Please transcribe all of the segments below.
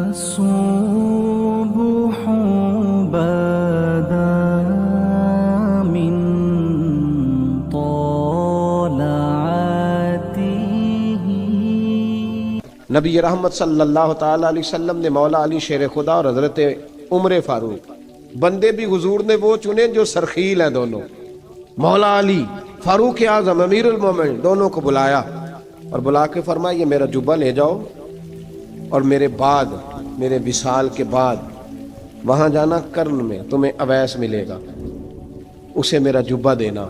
الصبح بدا من طلعته۔ نبی رحمت صلی اللہ تعالیٰ علیہ وسلم نے مولا علی شیر خدا اور حضرت عمر فاروق بندے بھی حضور نے وہ چنے جو سرخیل ہیں دونوں، مولا علی فاروق اعظم امیر المومنین دونوں کو بلایا اور بلا کے فرمایا یہ میرا جبہ لے جاؤ اور میرے بعد میرے وصال کے بعد وہاں جانا کرن میں تمہیں اویس ملے گا، اسے میرا جبہ دینا۔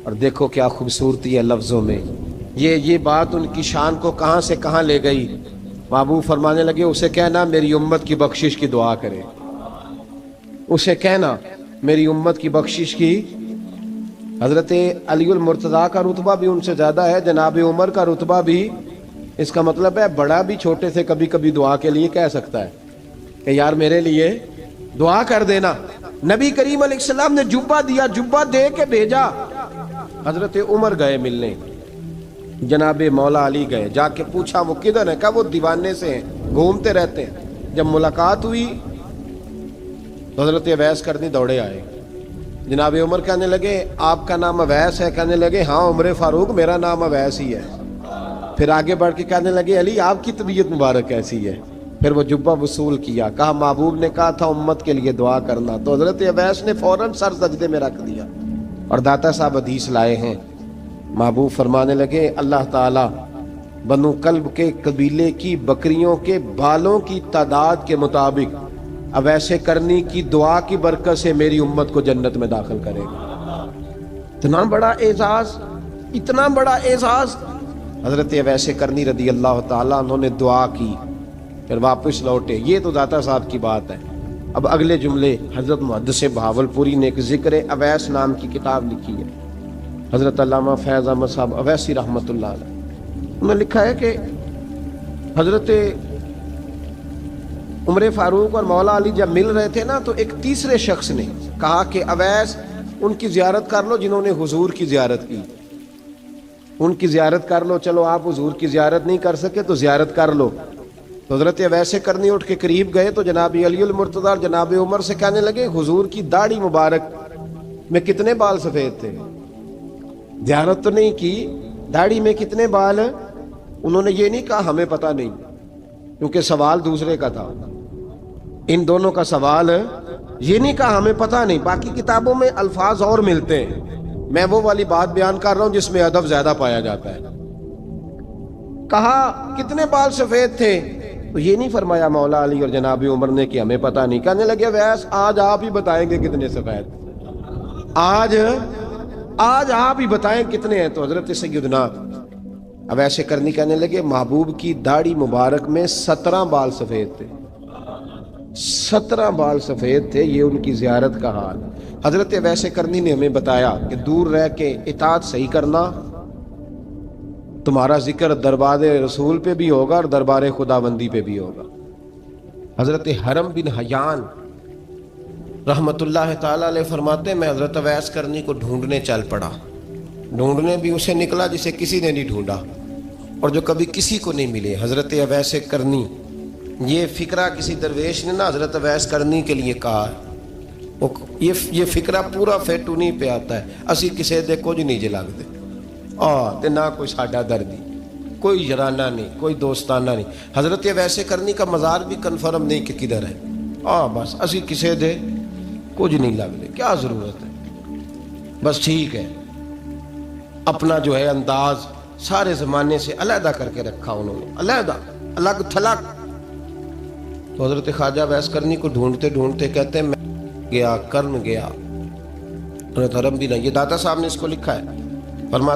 اور دیکھو کیا خوبصورتی ہے لفظوں میں، یہ بات ان کی شان کو کہاں سے کہاں لے گئی۔ محبوب فرمانے لگے اسے کہنا میری امت کی بخشش کی دعا کرے، اسے کہنا میری امت کی بخشش کی۔ حضرت علی المرتضیٰ کا رتبہ بھی ان سے زیادہ ہے، جناب عمر کا رتبہ بھی، اس کا مطلب ہے بڑا بھی چھوٹے سے کبھی کبھی دعا کے لیے کہہ سکتا ہے کہ یار میرے لیے دعا کر دینا۔ نبی کریم علیہ السلام نے جبہ دیا، جبہ دے کے بھیجا۔ حضرت عمر گئے ملنے، جناب مولا علی گئے، جا کے پوچھا وہ کدھر ہے، کہا وہ دیوانے سے ہیں، گھومتے رہتے ہیں۔ جب ملاقات ہوئی تو حضرت اویس کرنی دوڑے آئے۔ جناب عمر کہنے لگے آپ کا نام اویس ہے؟ کہنے لگے ہاں عمر فاروق میرا نام اویس ہی ہے۔ پھر آگے بڑھ کے کہنے لگے علی آپ کی طبیعت مبارک کیسی ہے؟ پھر وہ جبہ وصول کیا، کہا محبوب نے کہا تھا امت کے لیے دعا کرنا، تو حضرت اویس نے فوراً سر سجدے میں رکھ دیا۔ اور داتا صاحب حدیث لائے ہیں، محبوب فرمانے لگے اللہ تعالیٰ بنو کلب کے قبیلے کی بکریوں کے بالوں کی تعداد کے مطابق اویس کرنی کی دعا کی برکت سے میری امت کو جنت میں داخل کرے گا۔ اتنا بڑا اعزاز، اتنا بڑا اعزاز۔ حضرت اویس کرنی رضی اللہ تعالیٰ انہوں نے دعا کی، پھر واپس لوٹے۔ یہ تو داتا صاحب کی بات ہے۔ اب اگلے جملے حضرت محدث بہاولپوری نے ایک ذکر اویس نام کی کتاب لکھی ہے، حضرت علامہ فیض احمد صاحب اویسی رحمۃ اللہ علیہ، انہوں نے لکھا ہے کہ حضرت عمر فاروق اور مولا علی جب مل رہے تھے نا، تو ایک تیسرے شخص نے کہا کہ اویس ان کی زیارت کر لو جنہوں نے حضور کی زیارت کی، ان کی زیارت کر لو، چلو آپ حضور کی زیارت نہیں کر سکے تو زیارت کر لو۔ تو حضرت اویس کرنی اٹھ کے قریب گئے تو جناب علی المرتضیٰ اور جناب عمر سے کہنے لگے حضور کی داڑھی مبارک میں کتنے بال سفید تھے؟ زیارت تو نہیں کی، داڑھی میں کتنے بال؟ انہوں نے یہ نہیں کہا ہمیں پتہ نہیں، کیونکہ سوال دوسرے کا تھا۔ ان دونوں کا سوال یہ نہیں کہا ہمیں پتہ نہیں، باقی کتابوں میں الفاظ اور ملتے ہیں، میں وہ والی بات بیان کر رہا ہوں جس میں ادب زیادہ پایا جاتا ہے۔ کہا کتنے بال سفید تھے؟ تو یہ نہیں فرمایا مولا علی اور جناب عمر نے کہ ہمیں پتہ نہیں۔ کہنے لگے ویس آج آپ ہی بتائیں گے کتنے سفید، آج آپ ہی بتائیں کتنے ہیں۔ تو حضرت سیدنا اویس کرنی کہنے لگے محبوب کی داڑھی مبارک میں 17 بال سفید تھے، 17 بال سفید تھے، یہ ان کی زیارت کا حال۔ حضرت اویس کرنی نے ہمیں بتایا کہ دور رہ کے اطاعت صحیح کرنا، تمہارا ذکر دربار رسول پہ بھی ہوگا اور دربار خداوندی پہ بھی ہوگا۔ حضرت حرم بن حیان رحمت اللہ تعالیٰ علیہ فرماتے ہیں میں حضرت اویس کرنی کو ڈھونڈنے چل پڑا، ڈھونڈنے بھی اسے نکلا جسے کسی نے نہیں ڈھونڈا اور جو کبھی کسی کو نہیں ملے۔ حضرت اویس کرنی، یہ فکرہ کسی درویش نے نا حضرت اویس کرنی کے لیے کہا، یہ فکرہ پورا فیٹونی پہ آتا ہے، اسی کسے دے کچھ نہیں جے لگ دے تے نہ کوئی ساڈا دردی، کوئی یارانہ نہیں، کوئی دوستانہ نہیں۔ حضرت اویس کرنی کا مزار بھی کنفرم نہیں کہ کدھر ہے، بس اسی کسے دے کچھ نہیں لگ دے، کیا ضرورت ہے، بس ٹھیک ہے۔ اپنا جو ہے انداز سارے زمانے سے علیحدہ کر کے رکھا انہوں نے، علیحدہ، الگ تھلگ۔ تو حضرت خواجہ اویس کرنی کو ڈھونڈتے ڈھونڈتے کہتے ہیں میں گیا، کرن گیا، حضرت حرم بھی نہیں، یہ داتا صاحب نے اس کو لکھا ہے، فرماتے